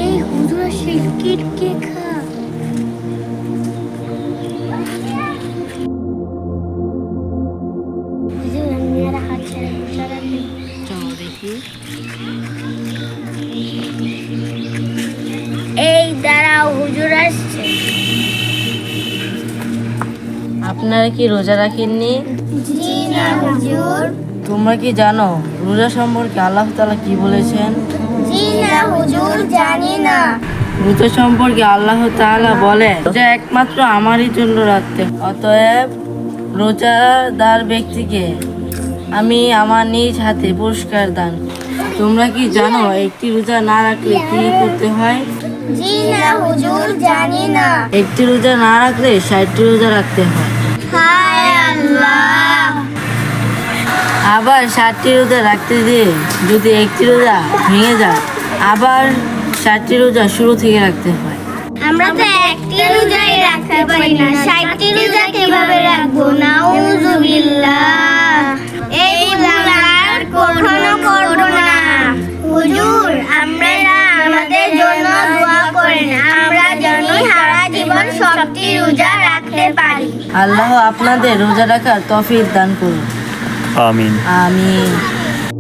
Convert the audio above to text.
এই হুজুরা সিল্কির কেক এই দাঁড়াও, হুজুর আসছে। আপনারা কি রোজা রাখেননি? জি না হুজুর। তোমরা কি জানো রোজা সম্পর্কে আল্লাহ তাআলা কি বলেছেন? জি না হুজুর, জানি না। রোজা সম্পর্কে আল্লাহ তাআলা বলে রোজা একমাত্র আমারই জন্য রাখতে, অতএব রোজাদার ব্যক্তিকে আমি আমার নিজ হাতে পুরস্কার দান। তোমরা কি জানো একটি রোজা না রাখলে কি করতে হয়? জি না হুজুর, জানি না। একটি রোজা না রাখলে 60টি রোজা রাখতে হয়। হায় আল্লাহ। আবার 60টি রোজা রাখতে দিয়ে যদি একটি রোজা ভেঙে যায়, আবার 60টি রোজা শুরু থেকে রাখতে হয়। আমরা তো একটি রোজাই রাখতে পারি না, 60টি রোজা কিভাবে রাখবো? নাউযুবিল্লাহ। এই ভুল আর কখনো করব না। হুজুর, আপনারা আমাদের জন্য দোয়া করেন, আমরা যেন সারা জীবন 60টি রোজা রাখতে পারি। আল্লাহ আপনাদের রোজা রাখার তৌফিক দান করুন। আমিন। আমিন।